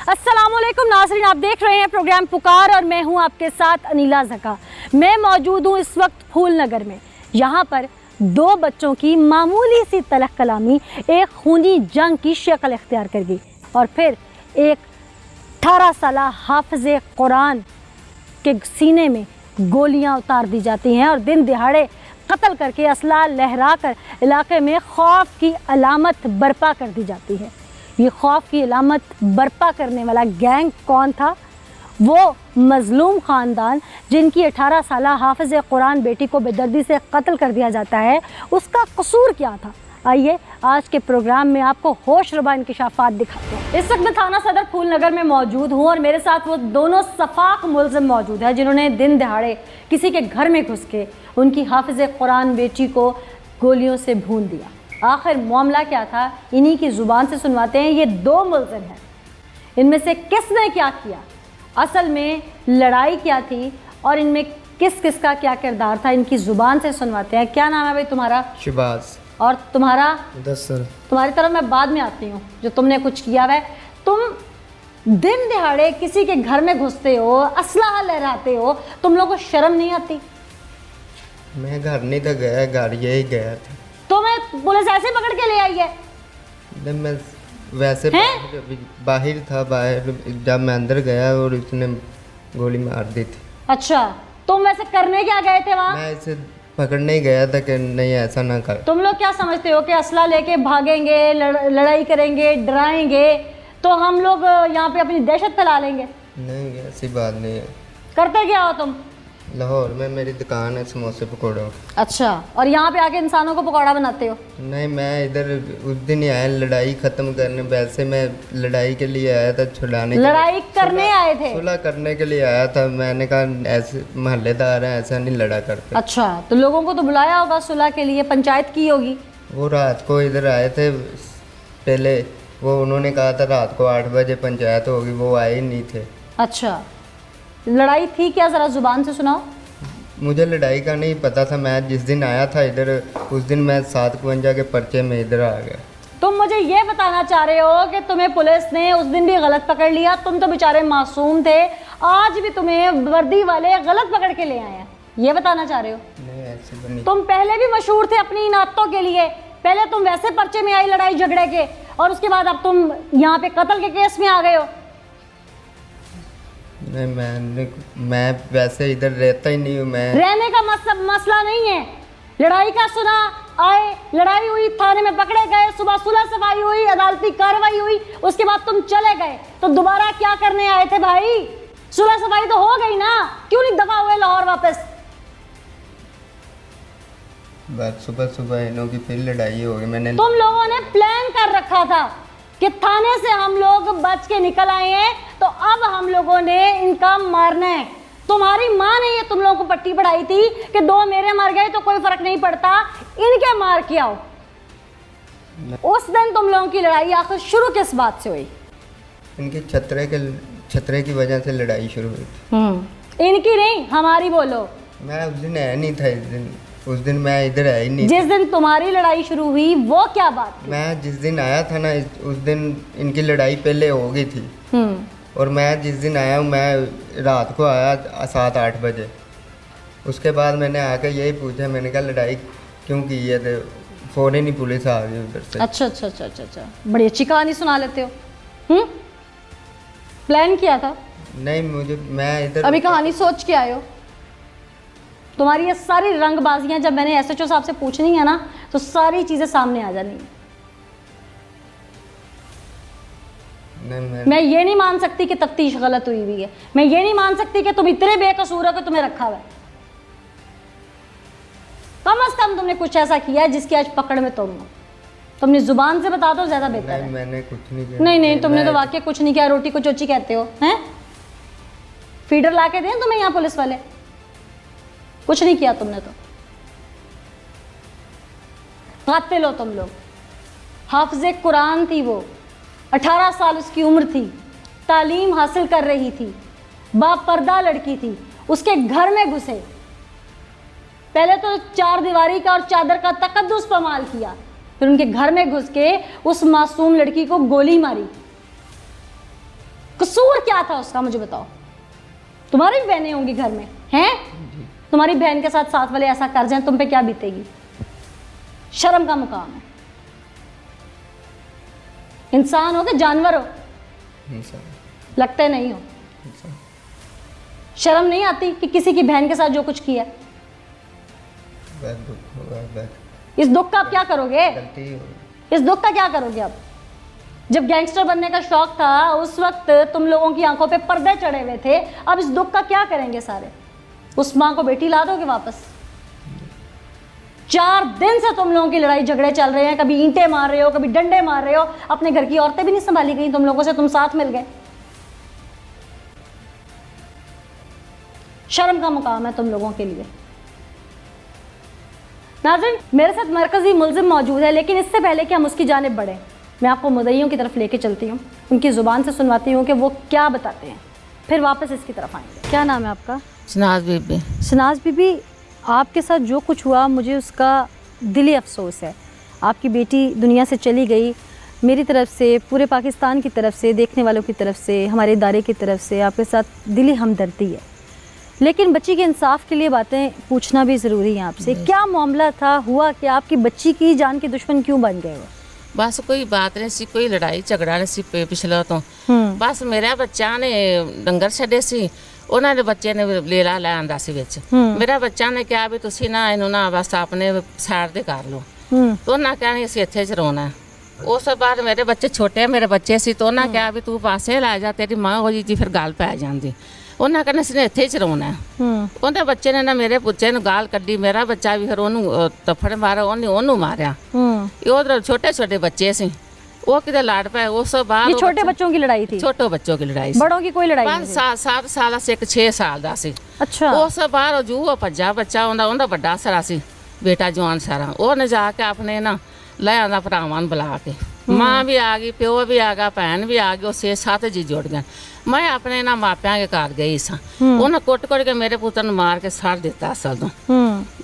अस्सलामुअलैकुम नाज़रीन, आप देख रहे हैं प्रोग्राम पुकार और मैं हूं आपके साथ अनीला ज़का। मैं मौजूद हूं इस वक्त फूल नगर में। यहां पर दो बच्चों की मामूली सी तलख कलामी एक खूनी जंग की शक्ल इख्तियार कर गई और फिर एक 18 साला हाफ़िज़े कुरान के सीने में गोलियां उतार दी जाती हैं और दिन दिहाड़े कत्ल करके असला लहरा कर इलाके में खौफ की अलामत बर्पा कर दी जाती है। ये खौफ की अलामत बर्पा करने वाला गैंग कौन था? वो मज़लूम ख़ानदान जिनकी 18 साला हाफ़िज़े कुरान बेटी को बेदर्दी से कत्ल कर दिया जाता है, उसका कसूर क्या था? आइए आज के प्रोग्राम में आपको होशरुबा इंकिशाफ़ात दिखाते हैं। इस वक्त मैं थाना सदर फूल नगर में मौजूद हूँ और मेरे साथ वो दोनों सफाक मुलज़िम मौजूद हैं जिन्होंने दिन दहाड़े किसी के घर में घुस के उनकी हाफ़िज़े कुरान बेटी को गोलियों से भून दिया। आखिर मामला क्या था, इन्हीं की ज़ुबान से सुनवाते हैं। ये दो मुलज़िम हैं, इनमें से किसने क्या किया, असल में लड़ाई क्या थी और इनमें किस किस का क्या किरदार था, इनकी ज़ुबान से सुनवाते हैं। क्या नाम है भाई तुम्हारा? शिबाज। और तुम्हारा? मुदस्सर। तुम्हारी तरफ मैं बाद में आती हूँ। जो तुमने कुछ किया है, तुम दिन दिहाड़े किसी के घर में घुसते हो, असलहा लहराते हो, तुम लोगों को शर्म नहीं आती? मैं घर नहीं था गया, घर यही गया था। तो मैं पुलिस ऐसे पकड़ के ले आई है? नहीं, मैं वैसे बाहर था। बाहर जब मैं अंदर गया और उसने गोली मार दी थी। अच्छा, तुम वैसे करने क्या गए थे वहाँ? मैं इसे पकड़ने ही गया था कि नहीं ऐसा ना कर। तुम लोग क्या समझते हो कि असला लेके भागेंगे, लड़ाई करेंगे, डराएंगे तो हम लोग यहाँ पे अपनी दहशत फैला लेंगे? नहीं, ऐसी बात नहीं है। करते क्या हो तुम? लाहौर में मेरी दुकान है समोसे पकौड़ों। अच्छा, और यहाँ पे आके इंसानों को पकौड़ा बनाते हो? नहीं, मैं इधर उस दिन ही आया लड़ाई ख़त्म करने। वैसे मैं लड़ाई के लिए आया था, छुड़ाने। लड़ाई करने आए थे? सुलह करने के लिए आया था। मैंने कहा ऐसे मोहल्लेदार हैं, ऐसा नहीं लड़ा करते। अच्छा, तो लोगों को तो बुलाया होगा सुलह के लिए, पंचायत की होगी? वो रात को इधर आए थे पहले। वो उन्होंने कहा था रात को 8 बजे पंचायत होगी, वो आए ही नहीं थे। अच्छा, लड़ाई थी क्या, ज़रा ज़ुबान से सुनाओ। मुझे लड़ाई का नहीं पता था। मैं जिस दिन आया था इधर, उस दिन मैं 752 के पर्चे में इधर आ गया। तुम मुझे ये बताना चाह रहे हो कि तुम्हें पुलिस ने उस दिन भी गलत पकड़ लिया? तुम तो बेचारे मासूम थे, आज भी तुम्हें वर्दी वाले गलत पकड़ के ले आए हैं, ये बताना चाह रहे हो? नहीं, ऐसे बनी। तुम पहले भी मशहूर थे अपनी इन आदतों के लिए। पहले तुम वैसे पर्चे में आई लड़ाई झगड़े के, और उसके बाद अब तुम यहाँ पे कत्ल के केस में आ गए हो। नहीं, मैं वैसे इधर रहता ही नहीं हूँ। मैं रहने का मसला नहीं है। लड़ाई का सुना, आए, लड़ाई हुई, थाने में पकड़े गए, सुबह सुलह सफाई हुई, अदालती कार्रवाई हुई, उसके बाद तुम चले गए, तो दोबारा क्या करने आए थे भाई? सुलह सफाई तो हो गई ना, क्यों नहीं दफा हुए लाहौर वापस? बस सुबह इन्हों की फिर लड़ाई हो गई। मैंने तुम लोगों ने प्लान कर रखा था कि थाने से हम लोग बच के निकल आए हैं, तो अब हम लोगों ने इनका मारना है। तुम्हारी माँ ने ये तुम लोगों को पट्टी पढ़ाई थी कि 2 मेरे मर गए तो कोई फर्क नहीं पड़ता, इनके मार के आओ। उस दिन तुम लोगों की लड़ाई आखिर शुरू किस बात से हुई? इनके छतरे की वजह से लड़ाई शुरू हुई थी। इनकी नहीं, हमारी बोलो। मैं उस दिन आया नहीं था। उस दिन मैं इधर आया ही नहीं। जिस दिन तुम्हारी लड़ाई शुरू हुई वो क्या बात थी? मैं जिस दिन आया था ना, उस दिन इनकी लड़ाई पहले हो गई थी। और मैं जिस दिन आया हूँ, मैं रात को आया 7-8 बजे। उसके बाद मैंने आकर यही पूछा, मैंने कहा लड़ाई क्यों की है, तो फ़ौरन ही पुलिस आ गई उधर से। अच्छा, बड़ी अच्छी कहानी सुना लेते हो। प्लान किया था? नहीं, मैं इधर अभी कहानी सोच के आए हो? तुम्हारी ये सारी रंगबाजियां जब मैंने SHO साहब से पूछनी है ना, तो सारी चीज़ें सामने आ जानी है। मैं ये नहीं मान सकती कि तफ्तीश गलत हुई हुई है। मैं ये नहीं मान सकती कि तुम इतने बेकसूर हो कि तुम्हें रखा हुआ है। कम से कम तुमने कुछ ऐसा किया है जिसकी आज पकड़ में तुम हो। तुमने जुबान से बता दो, ज्यादा बेहतर है। मैंने कुछ नहीं किया। नहीं, तुमने तो वाकई कुछ नहीं किया। रोटी को चोची कहते हो हैं? फीडर ला के दें तुम्हें यहाँ पुलिस वाले? कुछ नहीं किया तुमने। तो कातिल हो तुम लोग। हाफिज़े कुरान थी वो, 18 साल उसकी उम्र थी, तालीम हासिल कर रही थी, बापर्दा लड़की थी, उसके घर में घुसे। पहले तो 4 दीवारी का और चादर का तकद्दुस पमाल किया, फिर उनके घर में घुस के उस मासूम लड़की को गोली मारी। क्या था उसका, मुझे बताओ। तुम्हारी भी बहनें होंगी घर में, हैं? तुम्हारी बहन के साथ साथ वाले ऐसा कर जाएं, तुम पे क्या बीतेगी? शर्म का मुकाम है। इंसान हो कि जानवर हो? लगते नहीं हो। शर्म नहीं आती कि किसी की बहन के साथ जो कुछ किया? इस दुख का आप क्या करोगे? इस दुख का क्या करोगे आप? जब गैंगस्टर बनने का शौक था उस वक्त तुम लोगों की आंखों पे पर्दे चढ़े हुए थे, अब इस दुख का क्या करेंगे सारे? उस माँ को बेटी ला दोगे वापस? 4 दिन से तुम लोगों की लड़ाई झगड़े चल रहे हैं, कभी ईंटें मार रहे हो, कभी डंडे मार रहे हो, अपने घर की औरतें भी नहीं संभाली गई तुम लोगों से, तुम साथ मिल गए। शर्म का मुकाम है तुम लोगों के लिए। नाज़रीन, मेरे साथ मरकजी मुल्जिम मौजूद है, लेकिन इससे पहले कि हम उसकी जानिब बढ़ें, मैं आपको मुद्दईयों की तरफ लेके चलती हूँ, उनकी ज़ुबान से सुनवाती हूँ कि वो क्या बताते हैं, फिर वापस इसकी तरफ आएंगे। क्या नाम है आपका? शनाज बीबी। शनाज बीबी, आपके साथ जो कुछ हुआ मुझे उसका दिली अफसोस है। आपकी बेटी दुनिया से चली गई। मेरी तरफ से, पूरे पाकिस्तान की तरफ से, देखने वालों की तरफ से, हमारे इदारे की तरफ से आपके साथ दिली हमदर्दी है। लेकिन बच्ची के इंसाफ के लिए बातें पूछना भी ज़रूरी है आपसे। क्या मामला था, हुआ कि आपकी बच्ची की जान के दुश्मन क्यों बन गए हो? बस कोई बात नहीं सी, कोई लड़ाई झगड़ा नहीं सी पिछला तो। बस मेरा बच्चा ने डंगर छड्डे सी, ਉਹਨਾਂ ਦੇ ਬੱਚੇ ਨੇ ਲੇਲਾ ਲੈ ਆਂਦਾ ਸੀ ਵਿੱਚ। ਮੇਰਾ ਬੱਚਾ ਨੇ ਕਿਹਾ ਵੀ ਤੁਸੀਂ ਨਾ ਇਹਨੂੰ ਨਾ ਬਸ ਆਪਣੇ ਸਾਈਡ ਤੇ ਕਰ ਲਓ। ਤਾਂ ਉਹਨਾਂ ਕਹਿੰਦੇ ਅਸੀਂ ਇੱਥੇ ਚ ਰੋਣਾ। ਉਸ ਤੋਂ ਬਾਅਦ ਮੇਰੇ ਬੱਚੇ ਛੋਟੇ ਮੇਰੇ ਬੱਚੇ ਸੀ, ਤਾਂ ਉਹਨਾਂ ਕਿਹਾ ਵੀ ਤੂੰ ਪਾਸੇ ਲੈ ਜਾ, ਤੇਰੀ ਮਾਂ ਹੋ ਜੀ ਫਿਰ ਗੱਲ ਪੈ ਜਾਂਦੀ। ਉਹਨਾਂ ਕਹਿੰਦੇ ਸੀ ਨੇ ਇੱਥੇ ਚ ਰੋਣਾ। ਉਹਦੇ ਬੱਚੇ ਨੇ ਨਾ ਮੇਰੇ ਬੱਚੇ ਨੂੰ ਗਾਲ ਕੱਢੀ, ਮੇਰਾ ਬੱਚਾ ਵੀ ਫਿਰ ਉਹਨੂੰ ਤੱਫੜ ਮਾਰਿਆ, ਉਹਨੇ ਉਹਨੂੰ ਮਾਰਿਆ। ਉਧਰ ਛੋਟੇ ਛੋਟੇ ਬੱਚੇ ਸੀ, वो किधर लाड़ पाए। उस बाद ये छोटे बच्चों की लड़ाई थी? छोटे बच्चों की लड़ाई, बड़ों की कोई लड़ाई नहीं? 7 साल से 6 साल दा सी। अच्छा। उस बाद जू भज्जा बच्चा उन्दा बड़ा सारा सी, बेटा जवान सारा। ਉਹਨੇ ਜਾ ਕੇ ਆਪਣੇ ਨਾ ਲੈ ਆਂਦਾ ਭਰਾਵਾਂ ਨੂੰ ਬੁਲਾ ਕੇ। ਮਾਂ ਵੀ ਆ ਗਈ, ਪਿਓ ਵੀ ਆ ਗਿਆ, ਭੈਣ ਵੀ ਆ ਗਈ, ਉਹ 6-7 ਜੀ ਜੁੜ ਗਏ। ਮੈਂ ਆਪਣੇ ਨਾ ਮਾਪਿਆਂ ਦੇ ਘਰ ਗਈ ਸਾਂ, ਉਹਨਾਂ ਕੁੱਟ-ਕੁੱਟ ਕੇ ਮੇਰੇ ਪੁੱਤਰ ਨੂੰ ਮਾਰ ਕੇ ਸਾੜ ਦਿੱਤਾ ਅਸਲ ਤੋਂ।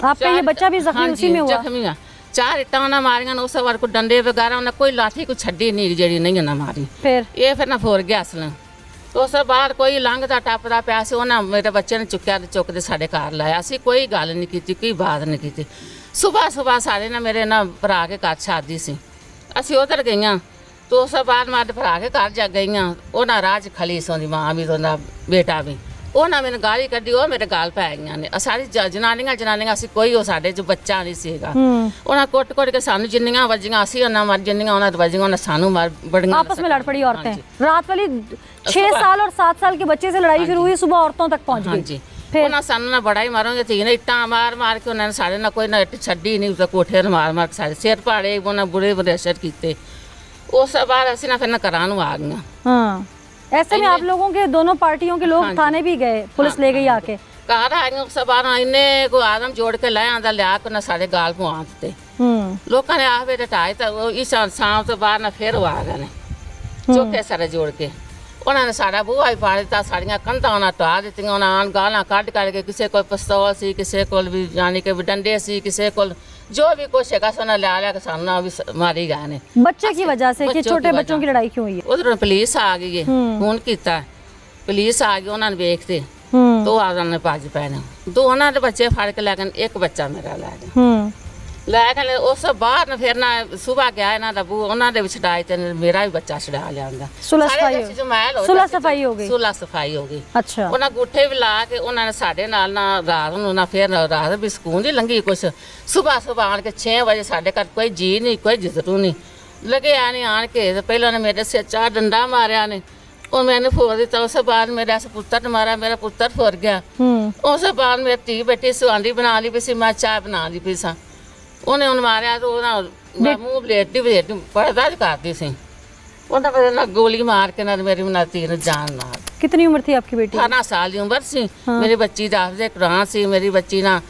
आपका ये बच्चा भी जख्मी उसी में हुआ? ਜ਼ਖਮੀ ਆ। 4 ਇੱਟਾਂ ਉਹਨਾਂ ਮਾਰੀਆਂ ਨੇ, ਉਸ ਵਾਰ ਕੋਈ ਡੰਡੇ ਵਗੈਰਾ ਉਹਨਾਂ ਕੋਈ ਲਾਠੀ ਕੋਈ ਛੱਡੀ ਨਹੀਂ ਜਿਹੜੀ ਨਹੀਂ ਉਹਨਾਂ ਮਾਰੀ। ਫਿਰ ਨਾ ਫੋਰ ਗਿਆ ਅਸਲ। ਉਸ ਤੋਂ ਬਾਅਦ ਕੋਈ ਲੰਘਦਾ ਟੱਪਦਾ ਪਿਆ ਸੀ, ਉਹਨਾਂ ਮੇਰੇ ਬੱਚੇ ਨੇ ਚੁੱਕਿਆ ਤੇ ਚੁੱਕ ਕੇ ਸਾਡੇ ਘਰ ਲਾਇਆ। ਅਸੀਂ ਕੋਈ ਗੱਲ ਨਹੀਂ ਕੀਤੀ, ਕੋਈ ਬਾਤ ਨਹੀਂ ਕੀਤੀ। ਸੁਬਾਹ ਸਾਡੇ ਨਾਲ ਮੇਰੇ ਨਾਲ ਭਰਾ ਕੇ ਘਰ ਸ਼ਾਦੀ ਸੀ, ਅਸੀਂ ਉਧਰ ਗਈਆਂ। ਤੇ ਉਸ ਤੋਂ ਬਾਅਦ ਮੈਂ ਭਰਾ ਕੇ ਘਰ ਜਾ ਗਈਆਂ, ਉਹਨਾਂ ਰਾਜ ਖਲੀ ਸੋਂ ਦੀ ਮਾਂ ਵੀ ਉਹਦਾ ਬੇਟਾ ਵੀ, ਉਹਨਾਂ ਮੈਨੂੰ ਗਾਲੀ ਕੱਢੀ, ਉਹ ਮੇਰੇ ਗਾਲ ਪੈ ਗਈਆਂ ਨੇ। ਸਾਰੀ ਜਨਾਨੀਆਂ ਅਸੀਂ ਕੋਈ ਉਹ ਸਾਡੇ 'ਚ ਬੱਚਾ ਨਹੀਂ ਸੀਗਾ। ਉਹਨਾਂ ਕੁੱਟ ਕੇ ਸਾਨੂੰ ਜਿੰਨੀਆਂ ਵੱਜੀਆਂ ਅਸੀਂ ਉਹਨਾਂ ਮਰ, ਜਿੰਨੀਆਂ ਉਹਨਾਂ ਤੋਂ ਵੱਜੀਆਂ ਉਹਨਾਂ ਸਾਨੂੰ ਮਾਰ बड़ियां। आपस में लड़ पड़ी औरतें? रात वाली 6 साल और 7 साल के बच्चे से लड़ाई शुरू हुई, सुबह औरतों तक पहुंच गई। जी, ਉਹਨਾਂ ਸਾਨੂੰ ਨਾ ਬੜਾ ਹੀ ਮਾਰੋਗੇ ਧੀ ਨੇ, ਇੱਟਾਂ ਮਾਰ ਕੇ ਉਹਨਾਂ ਨੇ ਸਾਡੇ ਨਾਲ ਕੋਈ ਨਾ ਇੱਟ ਛੱਡੀ ਨਹੀਂ, ਉਸ ਕੋਠੇ ਨੂੰ ਮਾਰ ਕੇ ਸਾਡੇ ਸਿਰ ਪਾੜੇ, ਉਹਨਾਂ ਬੁਰੇ ਅਸਰ ਕੀਤੇ। ਉਸ ਤੋਂ ਬਾਅਦ ਅਸੀਂ ਨਾ ਫਿਰ ਨਾ ਘਰਾਂ ਨੂੰ ਆ ਗਈਆਂ। हाँ, ऐसे में आप लोगों के दोनों पार्टियों के लोग थाने भी गए, पुलिस ले गई आके? ਘਰ ਆ ਗਏ। ਉਸ ਤੋਂ ਬਾਅਦ ਇੰਨੇ ਕੋਈ ਆਦਮ ਜੋੜ ਕੇ ਲੈ ਆਂਦਾ, ਲਿਆ ਕੇ ਨਾ ਸਾਡੇ ਗਾਲ ਪਵਾ ਦਿੱਤੇ। ਲੋਕਾਂ ਨੇ ਆਵੇ ਤੇ ਢਾਈ ਤਾਂ ਇਸ ਸ਼ਾਮ ਤੋਂ ਬਾਅਦ ਨਾ ਫਿਰ ਉਹ ਆ ਗਏ ਨੇ ਚੌਕੇ ਸਾਰੇ ਜੋੜ ਕੇ। ਉਹਨਾਂ ਨੇ ਸਾਡਾ ਬੂਹਾ ਹੀ ਪਾੜ ਦਿੱਤਾ, ਸਾਡੀਆਂ ਕੰਧਾਂ ਉਹਨਾਂ ਢਾਹ ਦਿੱਤੀਆਂ। ਉਹਨਾਂ ਗਾਲਾਂ ਕੱਢ ਕੇ ਕਿਸੇ ਕੋਲ ਪਿਸਤੌਲ ਸੀ, ਕਿਸੇ ਕੋਲ ਵੀ ਯਾਨੀ ਕਿ ਡੰਡੇ ਸੀ, ਕਿਸੇ ਕੋਲ जो भी कुछ है सोना लिया के सामना भी मारी गए ने बच्चे की वजह से कि छोटे बच्चों की लड़ाई क्यों हुई है? उधर पुलिस आ गई है, फोन किया, पुलिस आ गई, उन्होंने देखते तो आदमी भज पे ने, दो उन्होंने बच्चे फड़ के लै गए, एक बच्चा मेरा लै गए लै गए। उस बाद फिर ना सुबह गया इन्हों का बू, उन्होंने भी छड़ा ते मेरा भी बच्चा छड़ा लिया। सुलह सफाई हो गई? सुलह सफाई हो गई। अच्छा। उन्हें गुठे भी ला के उन्होंने साढ़े नाल ना रात नूं ना फिर रात भी सकून नहीं लंघी कुछ। सुबह आन के 6 बजे साढ़े घर कोई जी नहीं, कोई जिजरू नहीं लगे आने आन के। पहले ने मेरे सिर 4 डंडा मारिया ने, और मैंने फोड़ दिता। उस बाद मेरा पुत्र ने मारा, मेरा पुत्र फोड़ गया। उस बाद मेरी धी बेटी सुहांडी बना ली पी सी, मैं चाय बना ली पी सा, उन्हें उन मारिया तो मुँह बलेटी पर्दा करती सी, उन्हें मेरे ना गोली मार के ना मेरी ना तीर जान ना। कितनी उम्र थी आपकी बेटी? 18 साल की उम्र सी। मेरी बच्ची हाफिज़े कुरान सी, मेरी बच्ची ना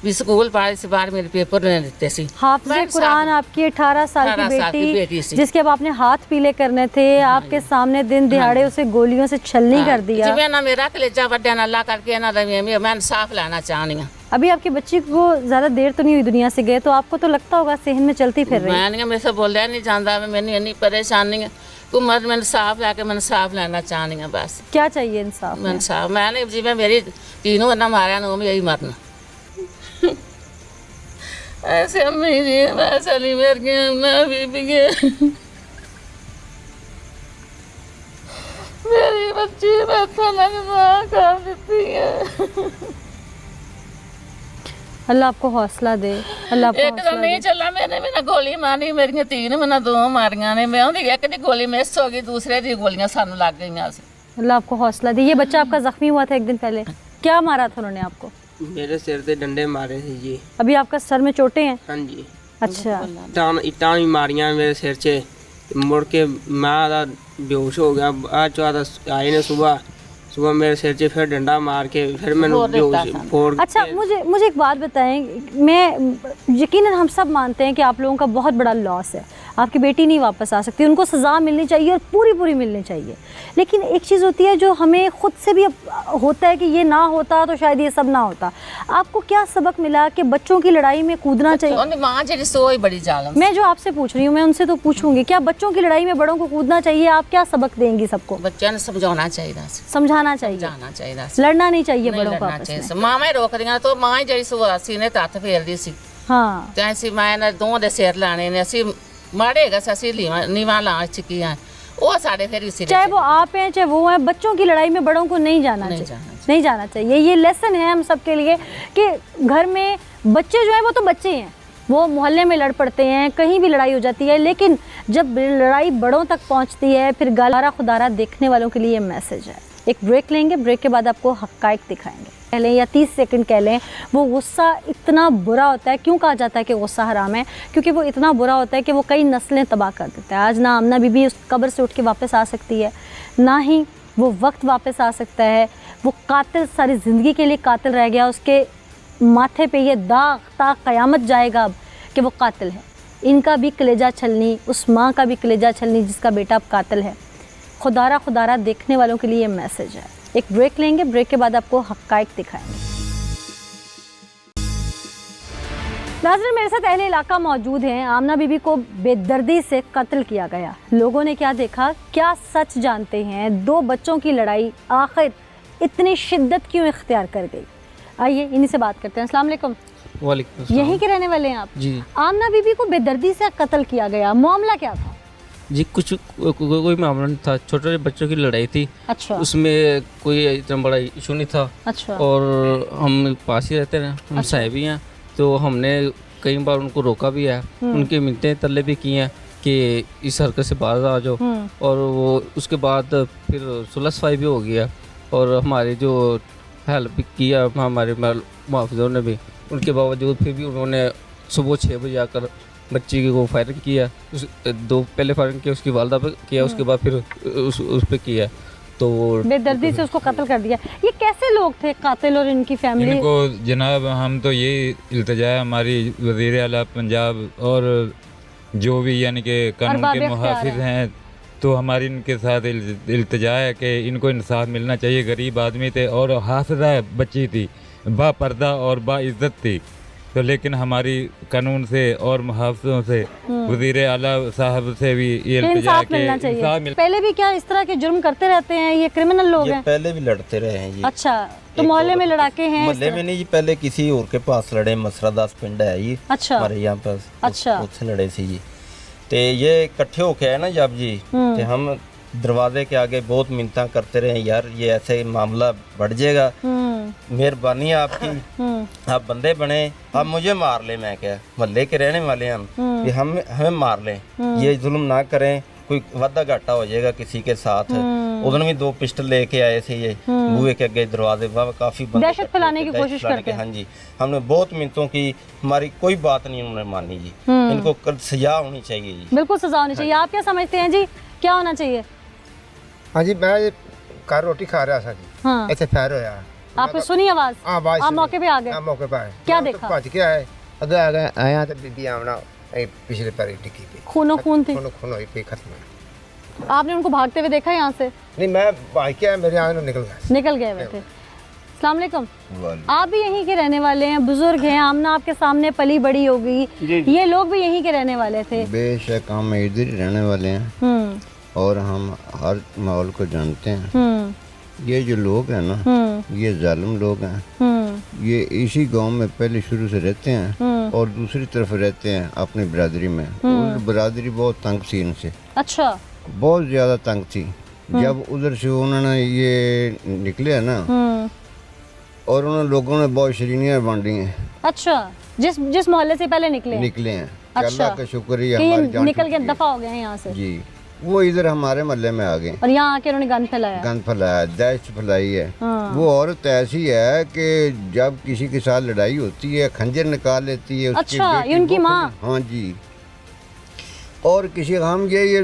भी स्कूल पढ़ी से बाहर मेरे पेपर लेने देते सी। हाफिज़े कुरान आपकी 18 साल की बेटी जिसके अब आपने हाथ पीले करने थे, आपके सामने दिन दिहाड़े उसे गोलियों से छलनी कर दिया। जिवें ना मेरा कलेजा वड्या ना अल्लाह करके ना मैं इंसाफ लेना चाहनी हूं। अभी आपकी बच्ची को ज़्यादा देर तो नहीं हुई दुनिया से गए, तो आपको तो लगता होगा सहन में चलती फिर रही? मैं नहीं, मेरे से बोलिया नहीं जाता, मैंने इन्नी परेशानी है। कुमार मैं इंसाफ लैके मैं इंसाफ लेना चाहनी हूँ बस। क्या चाहिए इंसाफ मैं में? इंसाफ मैंने जिवें मेरी तीनों ना मारिया ना मैं यही मरना। ऐसे अम्मी जी वैसे नहीं मेर गए मैं बीबी गए मेरी बच्ची बैठा लगना कर देती है। अल्लाह आपको हौसला दे, अल्लाह आपको एक तो नहीं चला मैंने गोली मारी मेरी तीन मैंने दो मारिया ने मैं एक दी गोली मिस हो गई दूसरे दी गोलियां सानू लग गई। अल्लाह आपको हौसला दे। ये बच्चा आपका जख्मी हुआ था एक दिन पहले, क्या मारा था उन्होंने आपको? मेरे सिर से डंडे मारे थे जी। अभी आपका सर में चोटें हैं? हाँ जी। अच्छा। इटां भी मारियां मेरे सिर से, मुड़ के मैं बेहोश हो गया। आज आए ने सुबह मेरे सिर से फिर डंडा मार के फिर मैंने बेहोश फोड़। अच्छा मुझे एक बात बताएं, मैं यकीनन हम सब मानते हैं कि आप लोगों का बहुत बड़ा लॉस है, आपकी बेटी नहीं वापस आ सकती, उनको सज़ा मिलनी चाहिए और पूरी मिलनी चाहिए। लेकिन एक चीज़ होती है जो हमें ख़ुद से भी होता है कि ये ना होता तो शायद ये सब ना होता। आपको क्या सबक मिला कि बच्चों की लड़ाई में कूदना चाहिए? मां जी सोई बड़ी जालम। मैं जो आपसे पूछ रही हूँ मैं उनसे तो पूछूंगी, क्या बच्चों की लड़ाई में बड़ों को कूदना चाहिए? आप क्या सबक देंगी सबको? बच्चों ने समझाना चाहिए, समझाना चाहिए, जाना चाहिए, लड़ना नहीं चाहिए बड़ों को आपस में। मां मैं रोक रही तो मां जी सुवासी ने तत्थ फेरदी सी। हाँ ते ਅਸੀਂ ਮੈਂ ਨੇ ਦੋਵਾਂ ਦੇ ਸਿਰ ਲਾਣੇ ਨੇ ਅਸੀਂ ਮਾੜੇ ਹੈਗਾ ਅਸੀਂ नीवा ला चुकी हैं वो साढ़े फिर इसी चाहे वो आप हैं चाहे वो हैं, बच्चों की लड़ाई में बड़ों को नहीं जाना चाहिए। ये लेसन है हम सब के लिए कि घर में बच्चे जो हैं वो तो बच्चे हैं, वो मोहल्ले में लड़ पड़ते हैं, कहीं भी लड़ाई हो जाती है, लेकिन जब लड़ाई बड़ों तक पहुंचती है फिर गालारा खुदारा देखने वालों के लिए मैसेज है। एक ब्रेक लेंगे, ब्रेक के बाद आपको हक़ाइक़ दिखाएंगे। कह लें या 30 सेकंड कह लें, वो गुस्सा इतना बुरा होता है। क्यों कहा जाता है कि गुस्सा हराम है? क्योंकि वो इतना बुरा होता है कि वो कई नस्लें तबाह कर देता है। आज ना आमना बीबी उस कब्र से उठ के वापस आ सकती है, ना ही वो वक्त वापस आ सकता है। वो कातिल सारी ज़िंदगी के लिए कातिल रह गया, उसके माथे पे ये दाग ता क़यामत जाएगा अब कि वो कातिल है। इनका भी कलेजा छलनी, उस माँ का भी कलेजा छलनी जिसका बेटा अब कातिल है। खुदारा देखने वालों के लिए मैसेज है। एक ब्रेक लेंगे, ब्रेक के बाद आपको हक़ाइक़ दिखाएंगे। नाज़रीन मेरे साथ अहले इलाका मौजूद हैं। आमना बीबी को बेदर्दी से कत्ल किया गया। लोगों ने क्या देखा, क्या सच जानते हैं? 2 बच्चों की लड़ाई आखिर इतनी शिद्दत क्यों इख्तियार कर गई? आइए इन्हीं से बात करते हैं। अस्सलाम वालेकुम। वालेकुम अस्सलाम। यहीं के रहने वाले हैं आप? जी। आमना बीबी को बेदर्दी से कत्ल किया गया, मामला क्या था? जी कुछ कोई मामला नहीं था, छोटे बच्चों की लड़ाई थी। अच्छा। उसमें कोई इतना बड़ा इशू नहीं था। अच्छा। और हम पास ही रहते हैं, हम साहब भी हैं, तो हमने कई बार उनको रोका भी है, उनके मिलते तरले भी किए हैं कि इस हरकत से बाहर आ जाओ। और वो उसके बाद फिर सुलह सफाई भी हो गया और हमारे जो हेल्प किया हमारे मुहाफ़िज़ों ने भी, उनके बावजूद फिर भी उन्होंने सुबह 6 बजे आकर बच्ची को फायरिंग किया। पहले फायरिंग किया, उसकी वालदा पे किया, उसके बाद फिर उस पे किया, तो बेदर्दी से उसको कत्ल कर दिया। ये कैसे लोग थे कातिल और इनकी फैमिली? इनको जनाब हम तो ये इल्तिजा है हमारी वज़ीर आला पंजाब और जो भी यानी कि कानून के मुहाफिज हैं, तो हमारी इनके साथ इल्तिजा है कि इनको इंसाफ मिलना चाहिए। गरीब आदमी थे और हाफिज़ा बच्ची थी, बा पर्दा और बा इज़्ज़त थी, तो लेकिन हमारी कानून से और मुहाफ़िज़ों से वज़ीर आला साहब से भी ये इल्तिजा है कि इंसाफ मिल। पहले भी क्या इस तरह के जुर्म करते रहते हैं? ये क्रिमिनल लोग हैं? पहले भी लड़ते रहे हैं ये। अच्छा, तो मोहल्ले में लड़ाके हैं? मोहल्ले में नहीं जी, पहले किसी और के पास लड़े, मसरादास पिंड है ये। अच्छा। हमारे यहाँ पास। अच्छा। उससे लड़े सी जी, तो ये इकट्ठे होके आए ना जब जी, तो हम दरवाजे के आगे बहुत मिन्नतां करते रहे, यार ये ऐसे मामला बढ़ जाएगा, मेहरबानी है आपकी, आप बंदे बने, आप मुझे मार ले। मैं क्या, मोहल्ले के रहने वाले हम, कि हमें मार लें, ये जुल्म ना करें, कोई वादा घाटा हो जाएगा किसी के साथ। उधर भी 2 पिस्टल लेके आए थे ये, बुए के आगे दरवाजे पर काफी दहशत फैलाने की कोशिश करते हैं। हाँ जी, हमने बहुत मिन्नतों की, हमारी कोई बात नहीं उन्होंने मानी जी। इनको सजा होनी चाहिए जी, बिल्कुल सजा होनी चाहिए। आप क्या समझते हैं जी, क्या होना चाहिए? हाँ जी, मैं घर रोटी खा रहा था जी। हाँ। ऐसे फायर होया। आपने सुनी आवाज? आवाज आप मौके पे आ गए? मौके पे आए। क्या तो देखा? भज के आए, अगे आ गए, आया तो बीबी आमना पिछले पैर टिकी पे खूनो खून थी, खून हुई पे खत्म। आपने उनको भागते हुए देखा यहाँ से? नहीं, मैं भाग के आया, मेरे आगे निकल गए हुए थे। अस्सलाम वालेकुम। आप भी यहीं के रहने वाले हैं, बुजुर्ग हैं, आमना आपके सामने पली बड़ी होगी, ये लोग भी यहीं के रहने वाले थे? बेशक हम इधर ही रहने वाले हैं। और हम हर माहौल को जानते हैं। ये जो लोग हैं ना, ये जालिम लोग हैं। ये इसी गांव में पहले शुरू से रहते हैं और दूसरी तरफ रहते हैं अपनी बिरादरी में। उस बिरादरी बहुत तंग थी इनसे। अच्छा। बहुत ज़्यादा तंग थी। जब उधर से उन्होंने ये निकले है ना, और उन लोगों ने बहुत शरीनियाँ बांटी हैं। अच्छा, जिस मोहल्ले से पहले निकले हैं। अच्छा, अल्लाह का शुक्र है कि हमारी जान निकल के छूट गई। दफा हो गए हैं यहाँ से जी, वो इधर हमारे मोहल्ले में आ गए और यहाँ आके उन्होंने गन फैलाया। गंद फैलाया, दहशत फैलाई है। वो औरत ऐसी है कि जब किसी के साथ लड़ाई होती है खंजर निकाल लेती है उसकी अच्छा, बेटी ये उनकी वो माँ? हाँ जी। और किसी हम ये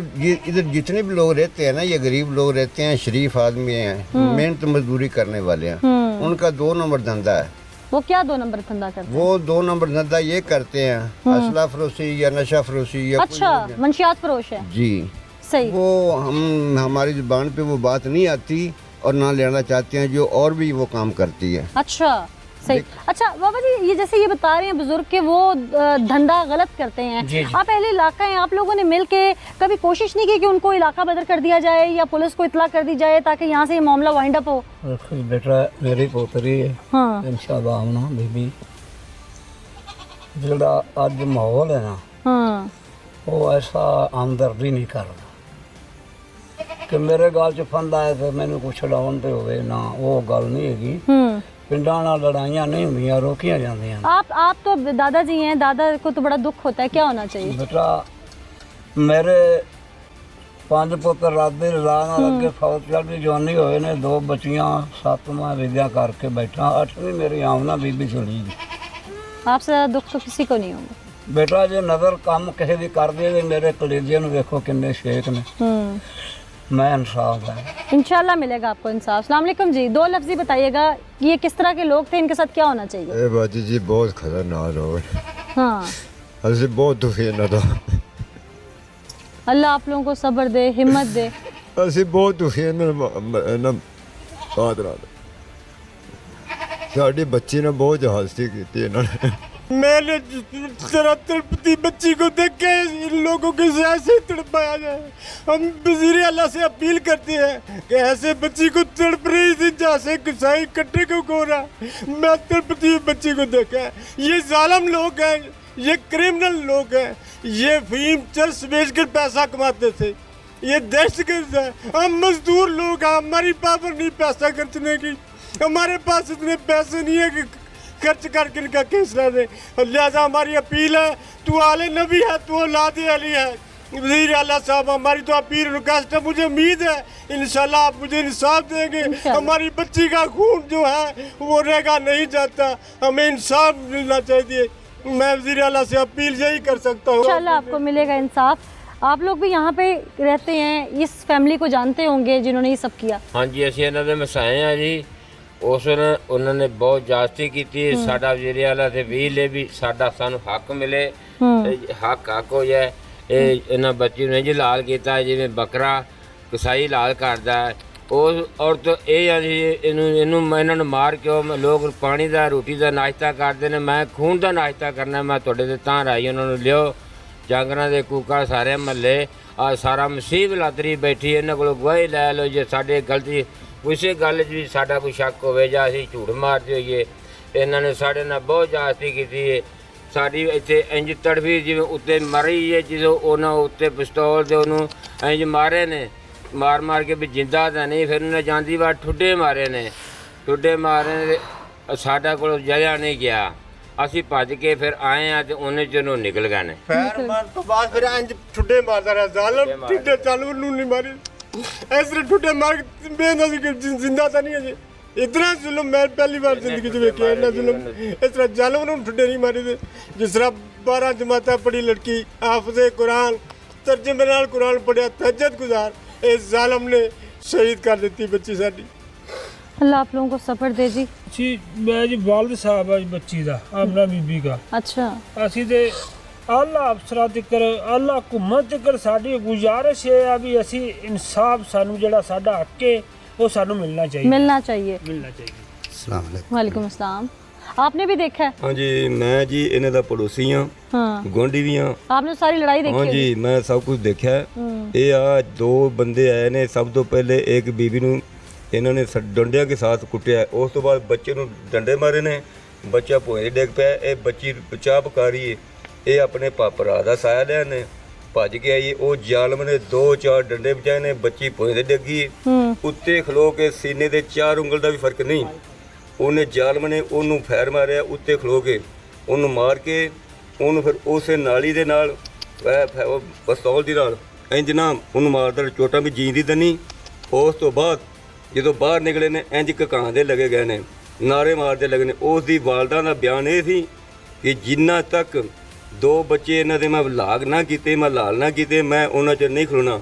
इधर जितने भी लोग रहते हैं ना, ये गरीब लोग रहते हैं, शरीफ आदमी हैं, मेहनत मजदूरी करने वाले हैं। उनका 2 नंबर धंधा है। वो क्या 2 नंबर धंधा करते हैं? वो 2 नंबर धंधा ये करते हैं, असला फरोशी या नशा फरोशी या अच्छा, मंशियात फरोश है। जी सही। वो हमारी जुबान पे वो बात नहीं आती और ना लेना चाहते हैं, जो और भी वो काम करती है। अच्छा, सही। अच्छा बाबा जी, ये जैसे ये बता रहे हैं बुजुर्ग के वो धंधा गलत करते हैं, आप पहले इलाका हैं, आप लोगों ने मिल के कभी कोशिश नहीं की कि उनको इलाका बदल कर दिया जाए या पुलिस को इतला कर दी जाए ताकि यहाँ से ये मामला वाइंड अप हो? बेटा मेरी पोतरी है। हाँ। इंशाअल्लाह ना बीबी, जिहड़ा अज माहौल है ना, हाँ। वो ऐसा हमदर्दी नहीं कर रहा कि मेरे गाल च फंद आए तो मैंने कुछ छड़ाउन ते होवे ना, वो गल नहीं हैगी। पिंडां नाल लड़ाइयां नहीं हुंदियां, रोकियां जांदियां। आप तो दादाजी हैं, दादा को तो बड़ा दुख होता है, क्या होना चाहिए? बेटा मेरे 5 पुत्र राधे रजा नाल अगे फौज चढ़ी जवानी होए ने, 2 बच्चियां, 7वां विद्या करके बैठा, 8वीं मेरी आमना बीबी चली गई। आपसे ज़्यादा दुख तो किसी को नहीं होगा बेटा। जे नज़र काम किसी दी कर दे, मेरे कलेजे नूं देखो किन्ने शेक ने। मैं इंसाफ है, इंशाल्लाह मिलेगा आपको इंसाफ। अस्सलाम वालेकुम जी, 2 लफ्ज़ ही बताइएगा कि ये किस तरह के लोग थे, इनके साथ क्या होना चाहिए? ए बाजी जी बहुत खतरनाक लोग। हाँ, ऐसे बहुत दुखी है ना, तो अल्लाह आप लोगों को सब्र दे, हिम्मत दे। ऐसे बहुत दुखी है ना बात रात। साड़ी बच्ची ने बहुत हस्ती की इन्होंने। मैंने जरा तड़पती बच्ची को देख के इन लोगों के से ऐसे तड़पाया जाए। हम वज़ीर आला से अपील करते हैं कि ऐसे बच्ची को तड़प रही थी जैसे कसाई कट्टे को गोरा। मैं तड़पती हुई बच्ची को देखा। ये जालिम लोग हैं, ये क्रिमिनल लोग हैं, ये फीम चर्स बेच कर पैसा कमाते थे, ये दहशतगर्द है। हम मजदूर लोग हैं, हमारी पावर नहीं पैसा खर्चने की, हमारे पास इतने पैसे नहीं है कि खर्च करके इनका केस ला दे। लिहाजा हमारी अपील है, तू आले नबी है, तू औलाद अली है, वज़ीर आला साहब, हमारी तो अपील रिक्वेस्ट है। मुझे उम्मीद है इंशाल्लाह आप मुझे इंसाफ देंगे। हमारी बच्ची का खून जो है वो रहेगा नहीं जाता, हमें इंसाफ मिलना चाहिए। मैं वज़ीर आला से अपील यही कर सकता हूँ। इंशाल्लाह आपको मिलेगा इंसाफ। आप लोग भी यहाँ पे रहते हैं, इस फैमिली को जानते होंगे जिन्होंने ये सब किया? हाँ जी, असीं इन्हां दे मसाए हैं जी। उस उन्होंने बहुत जास्ती की, साडा वज़ीर आला ते भी ले भी सानू हक मिले, हक हो जाए। इन्हां बच्ची ने जी लाल किया जिवें बकरा कसाई लाल करदा है। और तो इनू इन्होंने मार क्यों? लोग पानी का रोटी का नाश्ता करते हैं, मैं खून का नाश्ता करना। मैं थोड़े दे तां राई उन्होंने लियो जांगरां दे कूका सारे महल्ले आ सारा मसीब लातरी बैठी। इन्हां कोलों गवाही लै लो जे साडे गलती उसे गल भी साडा कोई शक होवे जां असीं झूठ मारदे होईए। इन्हां ने साडे नाल बहुत जास्ती कीती है। साडी इत्थे इंज तड़फी जिवें उत्ते मरी है, जो उन्हां उत्ते पिस्तौल ते उहनूं इंज मारे ने, मार मार के भी जिंदा तां नहीं। फिर उन्हें जांदी वार ठुड्डे मारे ने, ठुड्डे मारे ने। साडा कोल जलिया नहीं गया, असीं भज के फिर आए हैं तो उन्हें चों निकल गए ने। फैर मार तो बाद फिर इंज ठुड्डे मारदा रहा जालिम। ठुड्डे जानवर नूं नहीं मारे, इस तरह ठुड्डे मार के बेनज़ी जिंदा तो नहीं है जी। इतना जुल्म मैं पहली बार जिंदगी च वेखिया। इन्ना जुल्म इस तरह जानवर नूं ठुड्डे नहीं मारे। जिस तरह 12 जमाता पढ़ी लड़की, हाफिज़े कुरान, तर्जमे नाल कुरान पढ़िया, तहज्जुद गुजार, इस जालिम ने शहीद कर दी बच्ची साडी। अल्लाह आप लोगों को सब्र दे जी। जी मैं जी वालिद साहब है बच्ची का, आमना बीबी का। अच्छा, असी ते आला अफसरां तकर, आला हुकूमत तकर साडी गुजारिश है भी असी इंसाफ सानू जेड़ा साडा हक है वो सानू मिलना चाहिए। मिलना चाहिए। मिलना चाहिए। अस्सलाम वालेकुम। वालेकुम अस्सलाम। आपने भी देखा है? हाँ जी, मैं जी इन्हें दा पड़ोसी हाँ, हाँ गुआंढी भी हाँ। आपने सारी लड़ाई देखी हाँ होगी? जी, मैं सब कुछ देखा है। ये आ दो बंदे आए ने, सब तो पहले एक बीबी नूं इन्होंने डंडिया के साथ कुटिया, उस तो बाद बच्चे नूं डंडे मारे ने, बच्चा भोए डिग पिया। ये बच्ची बचा पकारी है, ये अपने भरा दा साया लिया ने भज के आई। वो जालम ने 2-4 डंडे बचाए ने, बच्ची भोए ते डिग गई। उत्ते खलो के सीने ते 4 उंगल का भी फर्क नहीं, उन्हें जालम ने उन्होंने फैर मारिया उत्ते खलो के, उन्होंने मार के उन्होंने फिर उस नाली दे नाल पिस्तौल दी नाल इंज ना उन्होंने मारदा, चोटां भी जींदी ते नहीं। उस तो बाद जो बाहर निकले ने इंज ककांदे लगे गए ने, नारे मारते लगे ने। उस दी वालदा दा बयान ये सी कि जिन्ना तक 2 बच्चे इन्हां दे मैं लाग ना कीते, मैं लाल ना कीते, मैं उन्हां च नहीं खलोना।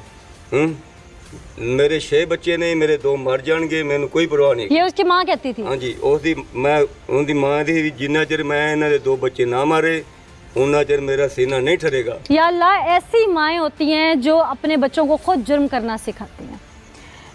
मेरे 6 बच्चे ने, मेरे 2 मर जाएंगे, मैनू कोई परवाह नहीं। ये उसकी माँ कहती थी? हाँ जी, उसदी मैं उनकी माँ दी भी, जिन्ना चिर मैं इन्हां दे 2 बच्चे ना मारे उन्ना चिर मेरा सीना नहीं ठरेगा। या अल्लाह, ऐसी माएँ होती हैं जो अपने बच्चों को खुद जुर्म करना सिखाती हैं।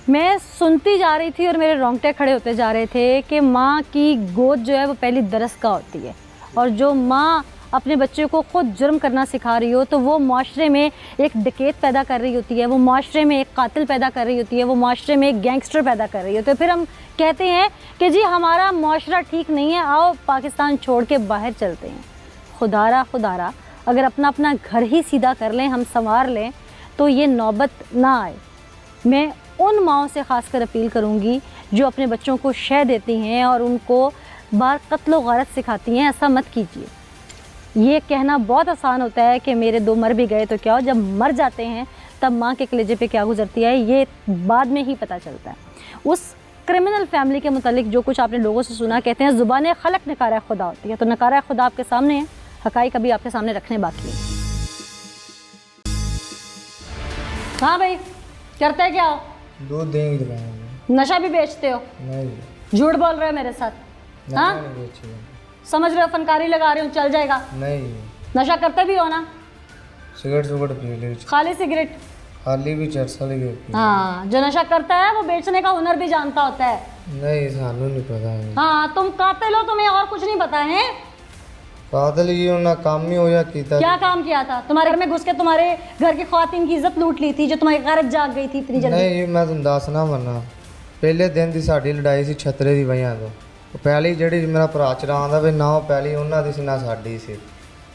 मैं सुनती जा रही थी और मेरे रोंगटे खड़े होते जा रहे थे कि माँ की गोद जो है वो पहली दरसगाह होती है, और जो माँ अपने बच्चे को खुद जुर्म करना सिखा रही हो तो वो माशरे में एक डकैत पैदा कर रही होती है, वो माशरे में एक कातिल पैदा कर रही होती है, वो माशरे में एक गैंगस्टर पैदा कर रही होती है। फिर हम कहते हैं कि जी हमारा माशरा ठीक नहीं है, आओ पाकिस्तान छोड़ के बाहर चलते हैं। खुदारा अगर अपना अपना घर ही सीधा कर लें, हम संवार लें, तो ये नौबत ना आए। मैं उन माओं से ख़ासकर अपील करूंगी जो अपने बच्चों को शह देती हैं और उनको बार कत्ल व गारत सिखाती हैं। ऐसा मत कीजिए। ये कहना बहुत आसान होता है कि मेरे 2 मर भी गए तो क्या हो, जब मर जाते हैं तब माँ के कलेजे पे क्या गुजरती है ये बाद में ही पता चलता है। उस क्रिमिनल फैमिली के मुतालिक जो कुछ आपने लोगों से सुना, कहते हैं ज़ुबान खलक नकारा खुदा होती है, तो नकारा खुदा आपके सामने है, हकाइक अभी आपके सामने रखने बाकी है। हाँ भाई, करते क्या हो? दूध देंगे की दुकान में। नशा भी बेचते हो? नहीं, झूठ बोल रहे हो मेरे साथ? हाँ, समझ रहे हो फनकारी लगा रहे हो, चल जाएगा? नहीं। नशा करते भी हो ना? सिगरेट पी ली। खाली सिगरेट? खाली भी चरसा लगे। हाँ, जो नशा करता है वो बेचने का हुनर भी जानता होता है। नहीं, सानू नहीं पता है। हाँ, तुम कातिल हो, तुम्हें और कुछ नहीं पता है? कातिल ये ना काम ही हो या कीता। क्या काम किया था? तुम्हारे घर में घुस के तुम्हारे घर की ख्वातीन की इज्जत लूट ली थी, जो तुम्हारी गैरत जाग गई थी इतनी जल्दी? नहीं, मैं तुम दस ना मना। पहले दिन की साड़ी लड़ाई सी छतरे की वजह तो पहली ਜਿਹੜੀ ਮੇਰਾ ਭਰਾ ਚਰਾਉਂਦਾ ਵੀ ਨਾ ਉਹ ਪਹਿਲੀ ਉਹਨਾਂ ਦੀ ਸੀ ਨਾ ਸਾਡੀ ਸੀ।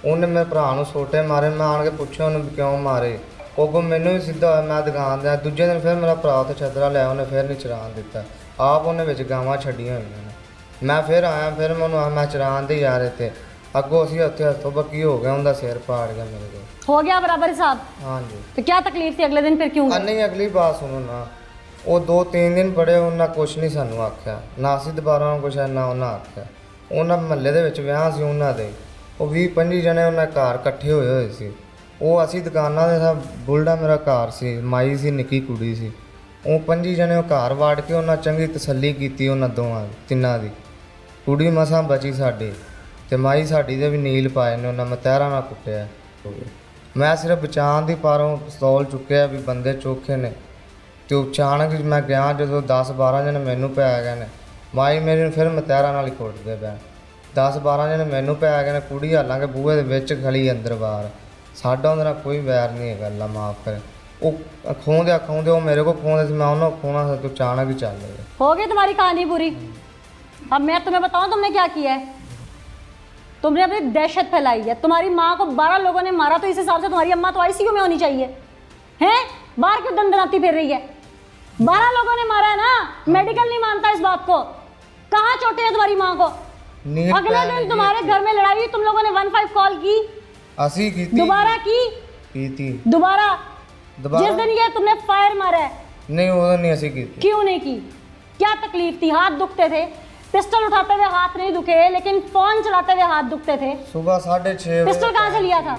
ਉਹਨੇ ਮੇਰੇ ਭਰਾ ਨੂੰ ਸੋਟੇ ਮਾਰੇ, ਮੈਂ ਆਣ ਕੇ ਪੁੱਛਿਆ ਉਹਨੂੰ ਕਿਉਂ ਮਾਰੇ, ਉਹ ਮੈਨੂੰ ਵੀ ਸਿੱਧਾ ਹੋਇਆ, ਮੈਂ ਦੁਕਾਨ ਤੇ ਦੂਜੇ ਦਿਨ ਫਿਰ ਮੇਰਾ ਭਰਾ ਉੱਥੇ ਛਤਰਾ ਲਿਆ, ਉਹਨੇ ਫਿਰ ਨਹੀਂ ਚਰਾਉਣ ਦਿੱਤਾ, ਆਪ ਉਹਨੇ ਵਿੱਚ ਗਾਵਾਂ ਛੱਡੀਆਂ ਹੋਈਆਂ ਨੇ। ਮੈਂ ਫਿਰ ਆਇਆ, ਫਿਰ ਮੈਂ ਉਹਨੂੰ ਮੈਂ ਚਰਾਉਣ ਤੇ ਜਾ ਰਹੇ ਤੇ ਅੱਗੋਂ ਅਸੀਂ ਉੱਥੇ ਹੱਥੋਂ ਬੱਕੀ ਹੋ ਗਿਆ, ਉਹਦਾ ਸਿਰ ਪਾੜ ਗਿਆ ਮੇਰੇ ਕੋਲ। हो गया बराबर हिसाब? हाँ जी। तो क्या तकलीफ थी अगले दिन फिर क्यों? नहीं, अगली बात सुनो ना, वो 2-3 दिन पढ़े उन्हें कुछ नहीं सानू आख्या, ना असीं दोबारा कुछ ना उन्हें आख्या। उन्हें महल्ले दे विच विआह सी उन्हां दे, वो 20-25 जने उन्हें घर इकट्ठे होए होए सी। वो असीं दुकानां दे सब बुलडा मेरा घर सी, माई सी, निक्की कुड़ी सी। वो 25 जने घर वाड़ के उन्हें चंगी तसल्ली कीती उन्हां दोवां तिन्नां दी। कुड़ी मसां बची साडी ते माई साडी दे भी नील पाए ने, उन्हें मतैरा नाल कुट्टिया। मैं सिर्फ बचान दी पारों पिस्तौल चुक्या भी बंदे चोखे ने, तो अचानक मैं गया जो 10-12 जने मैनू पै गए ने, माई मेरी फिर मतैरा नाल ही कुटदे पै। 10-12 जने मैनू पै गए ने, कुड़ी हालांकि बूहे दे विच खड़ी अंदर बाहर, साडा उहदे नाल कोई वैर नहीं है। अल्लाह माफ करे, वो खोंदे वो मेरे को खोंदे सी, मैं उन्होंने खोना था, तो अचानक ही चल गए। हो गई तुम्हारी कहानी पूरी? अब मैं तुम्हें बताऊं तुमने क्या किया है? तुमने अपनी दहशत फैलाई है। तुम्हारी माँ को 12 लोगों ने मारा, तो इस हिसाब से तुम्हारी अम्मा तो आईसीयू में होनी चाहिए हैं? बाहर क्यों दंदनाती फिर रही है? 12 लोगों ने मारा है ना, मेडिकल नहीं मानता इस बात को। कहाँ चोटें हैं तुम्हारी माँ को? अगले दिन तुम्हारे घर में लड़ाई हुई, तुम लोगों ने 15 कॉल की, दोबारा की दोबारा जिस दिन ये तुमने फायर मारा है? नहीं, वो नहीं ऐसी की। क्यों नहीं की? क्या तकलीफ थी? हाथ दुखते थे? पिस्टल उठाते हुए हाथ नहीं दुखे, लेकिन फोन चलाते हुए हाथ दुखते थे। सुबह 6:30 पिस्टल कहाँ से लिया था?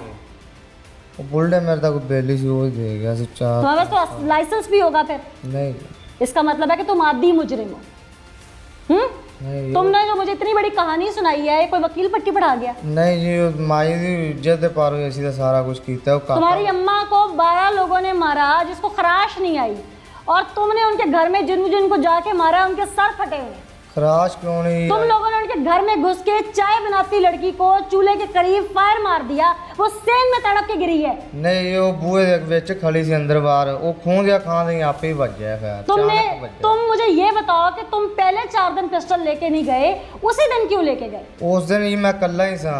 वो बुलडे मेरे तक बेली से वो दे गया से 4। तुम्हारे पास तो लाइसेंस भी होगा फिर? नहीं। इसका मतलब है कि तुम आदी मुजरिम हो। तुमने जो मुझे इतनी बड़ी कहानी सुनाई है, कोई वकील पट्टी पढ़ा गया? नहीं जी, माई दी इज्जत दे पारो ऐसी तो सारा कुछ कीता है। तुम्हारी अम्मा को 12 लोगों ने मारा जिसको खराश नहीं आई, और तुमने उनके घर में जिनको जाके मारा उनके सर फटे हुए। तराश क्यों नहीं? तुम लोगों ने उनके घर में घुस के चाय बनाती लड़की को चूल्हे के करीब फायर मार दिया, वो सेन में तड़प के गिरी है। नहीं, वो बूहे दे विच खड़ी सी अंदर बाहर, वो खून दिया खान दे आपे ही बच गया। फिर तुम मुझे ये बताओ कि तुम पहले 4 दिन पिस्टल लेके नहीं गए, उसी दिन क्यों लेके गए? उस दिन ही मैं कल्ला ही सा,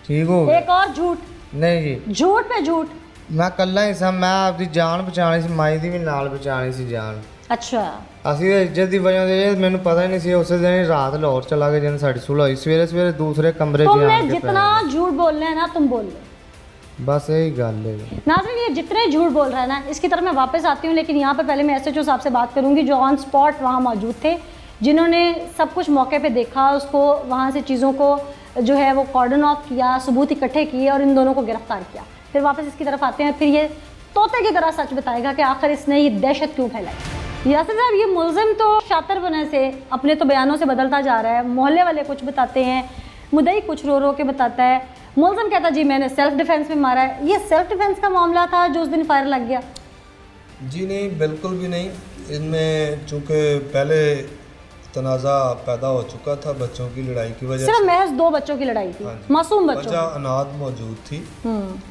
ठीक हो गया। एक और झूठ। नहीं जी, झूठ पे झूठ। मैं कल्ला ही सा, मैं आपकी जान बचानी सी, माई दी भी नाल बचानी सी जान। अच्छा, ਅਸੀਂ ਇੱਜ਼ਤ ਦੀ ਵਜ੍ਹਾ ਤੇ ਮੈਨੂੰ ਪਤਾ ਹੀ ਨਹੀਂ ਸੀ। ਉਸੇ ਦਿਨ ਹੀ ਰਾਤ ਲਾਹੌਰ ਚਲਾ ਗਏ, ਜਦੋਂ ਸਾਡੀ ਸੁਲਹ ਹੋਈ। ਸਵੇਰੇ ਸਵੇਰੇ ਦੂਸਰੇ ਕਮਰੇ 'ਚ तुमने आके जितना झूठ बोलना है ना तुम बोल लो। बस यही गल है। नाज़रीन, ये जितने झूठ बोल रहा है ना, इसकी तरफ मैं वापस आती हूँ, लेकिन यहाँ पर पहले मैं SHO साहब से बात करूँगी जो ऑन स्पॉट वहाँ मौजूद थे, जिन्होंने सब कुछ मौके पे देखा, उसको वहाँ से चीज़ों को जो है वो कॉर्डन ऑफ किया, सबूत इकट्ठे किए और इन दोनों को गिरफ्तार किया। फिर वापस इसकी तरफ आते हैं, फिर ये तोते की तरह सच बताएगा कि आखिर इसने ये दहशत क्यों फैलाई। यासिर साहब, ये मुलजिम तो शातिर बने से अपने तो बयानों से बदलता जा रहा है, मोहल्ले वाले कुछ बताते हैं, मुद्दई कुछ रो रो के बताता है, मुलजिम कहता जी मैंने सेल्फ डिफेंस में मारा है। ये सेल्फ डिफेंस का मामला था जो उस दिन फायर लग गया? जी नहीं, बिल्कुल भी नहीं। इनमें चूँकि पहले तनाज़ा पैदा हो चुका था बच्चों की लड़ाई की वजह से। सिर्फ महज 2 बच्चों की लड़ाई थी, मासूम बच्चों वजह अनाद मौजूद थी,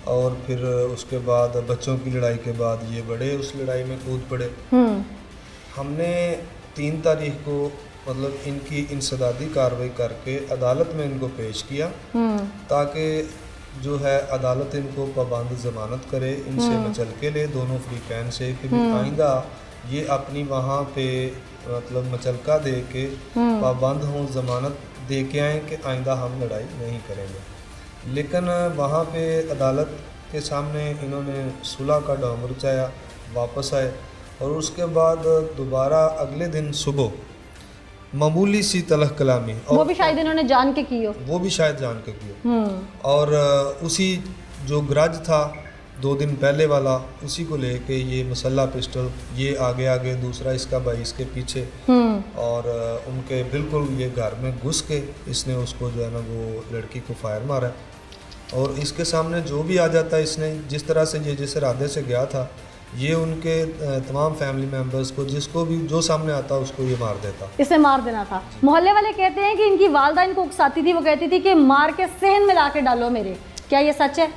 और फिर उसके बाद बच्चों की लड़ाई के बाद ये बड़े उस लड़ाई में कूद पड़े। हमने 3 तारीख को मतलब इनकी इंसदादी कार्रवाई करके अदालत में इनको पेश किया, ताकि जो है अदालत इनको पाबंद ज़मानत करे, इनसे मचल के ले दोनों फ्रीकैन से कि आइंदा ये अपनी वहाँ पे मतलब मचलका दे के पाबंद हों, ज़मानत दे के आएँ कि आइंदा हम लड़ाई नहीं करेंगे। लेकिन वहाँ पे अदालत के सामने इन्होंने सुलह का डोंग रचाया, वापस आए, और उसके बाद दोबारा अगले दिन सुबह मामूली सी तलख कलामी, और वो भी शायद इन्होंने जान के की हो, वो भी शायद जान के की हो, और उसी जो ग्रज था 2 दिन पहले वाला, उसी को लेके ये मसल्ला पिस्टल, ये आगे आगे दूसरा इसका भाई इसके पीछे, और उनके बिल्कुल ये घर में घुस के इसने उसको जो है ना वो लड़की को फायर मारा, और इसके सामने जो भी आ जाता है इसने जिस तरह से ये जिस इरादे से गया था, ये उनके तमाम फैमिली मेम्बर्स को जिसको भी जो सामने आता उसको ये मार देता, इसे मार देना था। मोहल्ले वाले कहते हैं कि इनकी वालदा इनको उकसाती थी, वो कहती थी कि मार के सहन में ला के डालो मेरे। क्या ये सच है?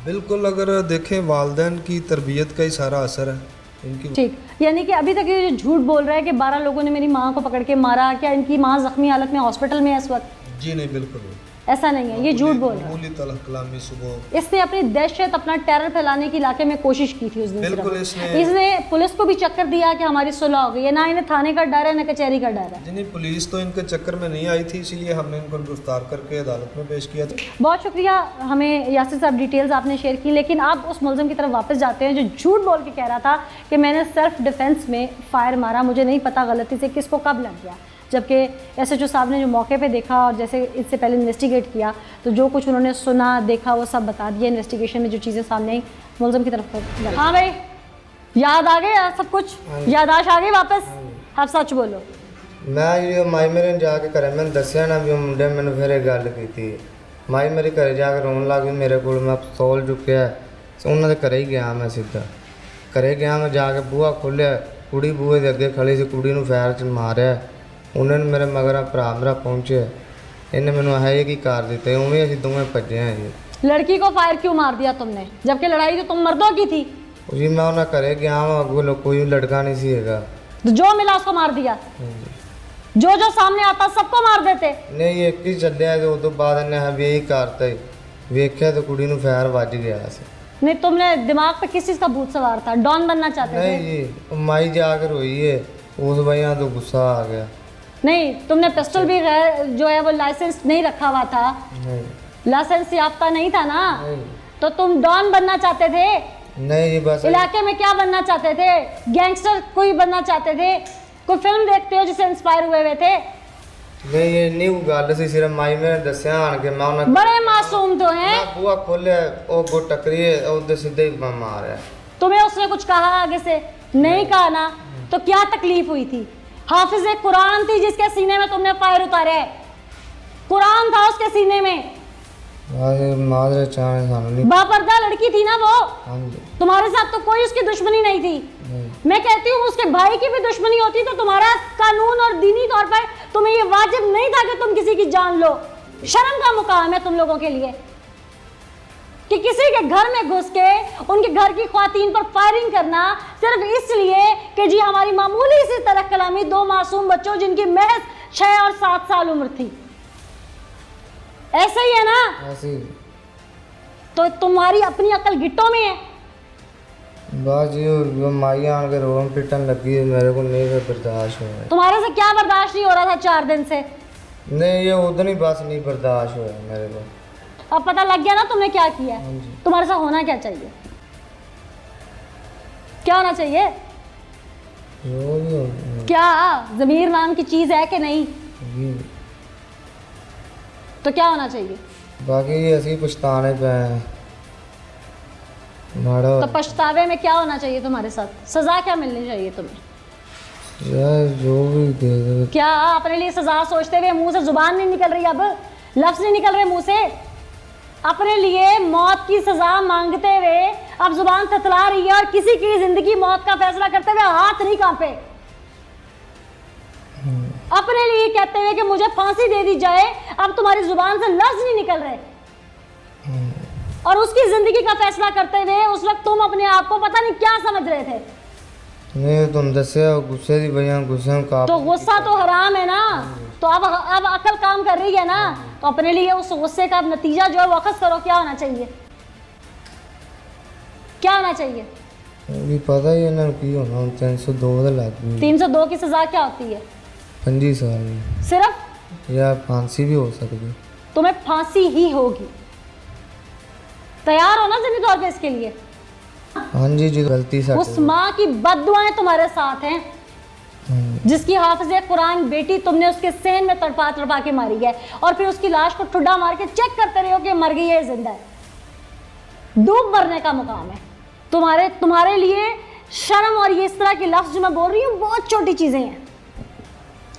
बिल्कुल, अगर देखें वालदैन की तरबियत का ही सारा असर है इनकी। ठीक, यानी कि अभी तक ये जो झूठ बोल रहा है कि 12 लोगों ने मेरी माँ को पकड़ के मारा, क्या इनकी माँ जख्मी हालत में हॉस्पिटल में है इस वक्त? जी नहीं, बिल्कुल नहीं, ऐसा नहीं है, ये झूठ बोल रहा है। तलख कलामी सुबह इसने अपनी दहशत, अपना टेरर फैलाने की इलाके में कोशिश की थी उस दिन। बिल्कुल, इसने पुलिस को भी चक्कर दिया कि हमारी सुलह हो गई है, ना इन्हें थाने का डर है ना कचहरी का डर है। नहीं, पुलिस तो इनके चक्कर में नहीं आई थी, इसीलिए हमने इनको गिरफ्तार करके अदालत में पेश किया था। बहुत शुक्रिया, हमें यासिर साहब डिटेल्स आपने शेयर की। लेकिन अब उस मुलजिम की तरफ वापस जाते हैं जो झूठ बोल के कह रहा था कि मैंने सेल्फ डिफेंस में फायर मारा, मुझे नहीं पता गलती से किसको कब लग गया। जबकि SHO साहब ने जो मौके पे देखा और जैसे इससे पहले इन्वेस्टिगेट किया, तो जो कुछ उन्होंने सुना देखा वो सब बता दिया। इन्वेस्टिगेशन में जो चीज़ें सामने आई, मुलजिम की तरफ। हाँ भाई, याद आ गया सब कुछ, यादाश्त आ गई वापस? आप सच बोलो। मैं माई मेरे जाके घर मैंने दसिया ना भी वो मुंडे मैंने फिर गल की, माई मेरे घर जाके रोन लग गई मेरे को, मैं पिस्तौल चुक्या, उन्होंने घर ही गया, मैं सीधा घरे गया, मैं जाके बूहा खोलिया, कुड़ी बूहे के अगे खड़ी सी, कुड़ी नूं फायर च मारिया, उन्होंने मेरे मगर भरा मेरा पहुँचे, इन्हें मैंने है की कर दिते, उवें असीं दोवें भजे हैं जी। लड़की को फायर क्यों मार दिया तुमने, जबकि लड़ाई तो तुम मर्दों की थी? जी मैं उन्हें घरे गया, अगों कोई लड़का नहीं सी हैगा, जो मिला उसको मार दिया, जो जो सामने आता सबको मार देते? नहीं, एक ही चलिया, तो उस बाद इन्हें भी यही करता ही, वेख्या तो कुड़ी नूं फायर वज गया सी। नहीं, तुमने दिमाग पे किस चीज़ का भूत सवार था? डॉन बनना चाहते थे? नहीं जी, माई जाकर रोई है, उस वजह तो गुस्सा आ गया। नहीं, तुमने पिस्टल भी जो है वो लाइसेंस नहीं रखा हुआ था, लाइसेंस याफ्ता नहीं था ना, तो तुम डॉन बनना चाहते थे? नहीं, बस इलाके में क्या बनना चाहते थे? गैंगस्टर कोई बनना चाहते थे? कोई फिल्म देखते हो जिससे इंस्पायर हुए थे? नहीं, ये नहीं गल सी, सिर्फ माई मेरे दसिया आन के मैं उन्हें, बड़े मासूम तो हैं। बुआ खोलिया, वो गो टकरी है, उधर सीधे ही मारा। तुम्हें उसने कुछ कहा आगे से? नहीं कहा ना, तो क्या तकलीफ हुई थी? हाफिज एक कुरान थी जिसके सीने में तुमने फायर उतारे, कुरान था उसके सीने में। बापर्दा लड़की थी ना वो, तुम्हारे साथ तो कोई उसकी दुश्मनी नहीं थी। मैं कहती हूँ उसके भाई की भी दुश्मनी होती तो तुम्हारा कानून और दीनी तौर पर तुम्हें ये वाजिब नहीं था कि तुम किसी की जान लो। शर्म का मुकाम है तुम लोगों के लिए कि किसी के घर में घुस के उनके घर की ख्वातीन पर फायरिंग करना सिर्फ इसलिए कि जी हमारी मामूली सी तलक कलामी 2 मासूम बच्चों जिनकी महज 6 और 7 साल उम्र थी। ऐसे ही है ना? ऐसे ही। तो तुम्हारी अपनी अकल गिट्टों में है। बस ये माई आन के रोम पिटन लगी है, मेरे को नहीं बर्दाश्त हो रहा है। तुम्हारे से क्या बर्दाश्त नहीं हो रहा था 4 दिन से? नहीं, ये उधर ही बस नहीं बर्दाश्त हो रहा है मेरे को। अब पता लग गया ना तुमने क्या किया है। तुम्हारे साथ होना क्या चाहिए? क्या होना चाहिए? क्या ज़मीर नाम की चीज है कि नहीं? तो क्या होना चाहिए? बाकी ऐसे पछताने पे हैं। तो पछतावे में क्या होना चाहिए तुम्हारे साथ? सजा क्या मिलनी चाहिए तुम्हें? यार जो भी दे दे। क्या अपने लिए सजा सोचते हुए मुंह से जुबान नहीं निकल रही, अब लफ्ज नहीं निकल रहे मुंह से? अपने लिए मौत की सजा मांगते हुए अब जुबान थतला रही है और किसी की जिंदगी मौत का फैसला करते हुए हाथ नहीं कांपे। अपने लिए कहते हुए कि मुझे फांसी दे दी जाए, अब तुम्हारी जुबान से लफ्ज नहीं निकल रहे। और उसकी जिंदगी का फैसला करते हुए उस वक्त तुम अपने आप को पता नहीं क्या समझ रहे थे। नहीं तुम दसे गुस्से की वजह गुस्से का तो गुस्सा तो हराम है ना। तो अब अकल काम कर रही है ना, तो अपने लिए उस गुस्से का नतीजा जो है वो अखज़ करो। क्या होना चाहिए? क्या होना चाहिए? भी पता ही है ना की होना 302 लागी। 302 की सजा क्या होती है? 25 साल सिर्फ? या फांसी भी हो सकती। तुम्हें फांसी ही होगी। तैयार हो ना ज़िंदगी तौर पे इसके लिए? हाँ जी जी, गलती से उस माँ की बद्दुआएं तुम्हारे साथ हैं जिसकी हाफिज़े कुरान बेटी तुमने उसके सेन में तड़पा तड़पा के मारी है और फिर उसकी लाश को ठुड्डा मार के चेक करते रहे हो कि मर गई है जिंदा है। डूब मरने का मुकाम है तुम्हारे लिए। शर्म और ये इस तरह के लफ्ज़ जो मैं बोल रही हूँ बहुत छोटी चीज़ें हैं।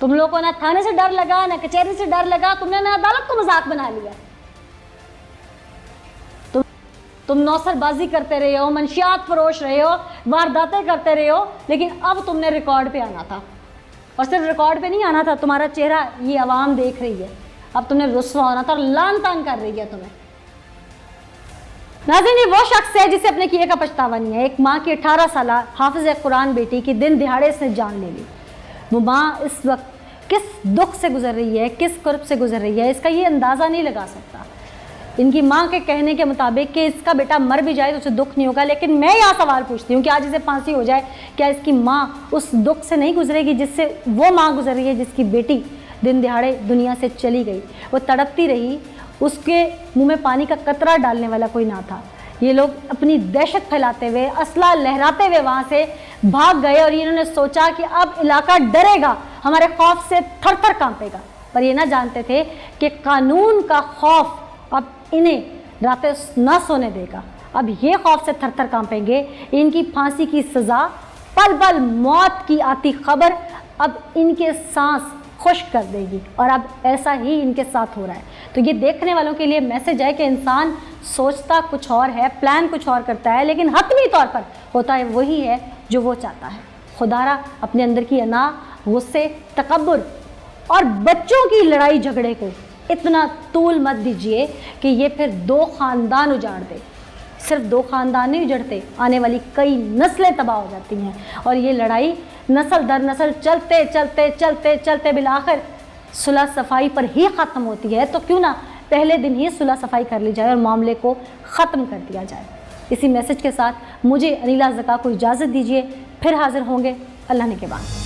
तुम लोग को ना थाने से डर लगा, ना कचहरी से डर लगा, तुमने ना अदालत को मजाक बना लिया। तुम नौसरबाजी करते रहे हो, मंशियात फरोश रहे हो, वारदातें करते रहे हो, लेकिन अब तुमने रिकॉर्ड पे आना था। और सिर्फ रिकॉर्ड पे नहीं आना था, तुम्हारा चेहरा ये आवाम देख रही है। अब तुमने रुस्वा होना था और लान तान कर रही है तुम्हें। नाज़रीन, ये वो शख्स है जिसे अपने किए का पछतावा नहीं है। एक माँ की 18 साल हाफिज़ कुरान बेटी की दिन दिहाड़े से जान ले ली। वो माँ इस वक्त किस दुख से गुजर रही है, किस कुर्ब से गुजर रही है, इसका ये अंदाज़ा नहीं लगा सकता। इनकी माँ के कहने के मुताबिक कि इसका बेटा मर भी जाए तो उसे दुख नहीं होगा, लेकिन मैं यहाँ सवाल पूछती हूँ कि आज इसे फांसी हो जाए, क्या इसकी माँ उस दुख से नहीं गुजरेगी जिससे वो माँ गुजर रही है जिसकी बेटी दिन दिहाड़े दुनिया से चली गई? वो तड़पती रही, उसके मुंह में पानी का कतरा डालने वाला कोई ना था। ये लोग अपनी दहशत फैलाते हुए, असला लहराते हुए वहाँ से भाग गए और इन्होंने सोचा कि अब इलाका डरेगा, हमारे खौफ से थर थर कांपेगा। पर ये ना जानते थे कि कानून का खौफ अब इन्हें रातें न सोने देगा। अब ये खौफ से थर थर कांपेंगे। इनकी फांसी की सज़ा, पल पल मौत की आती खबर अब इनके सांस खुश्क कर देगी और अब ऐसा ही इनके साथ हो रहा है। तो ये देखने वालों के लिए मैसेज है कि इंसान सोचता कुछ और है, प्लान कुछ और करता है, लेकिन हतमी तौर पर होता है वही है जो वो चाहता है। खुदारा अपने अंदर की अना, गुस्से, तकब्बुर और बच्चों की लड़ाई झगड़े को इतना तूल मत दीजिए कि ये फिर 2 ख़ानदान उजाड़ दे। सिर्फ 2 ख़ानदान नहीं उजड़ते, आने वाली कई नस्लें तबाह हो जाती हैं और ये लड़ाई नस्ल दर नस्ल चलते चलते चलते चलते बिलाखिर सुलह सफाई पर ही ख़त्म होती है। तो क्यों ना पहले दिन ही सुलह सफाई कर ली जाए और मामले को ख़त्म कर दिया जाए। इसी मैसेज के साथ मुझे अनिला ज़का को इजाज़त दीजिए, फिर हाज़िर होंगे अल्लाह ने के बाद।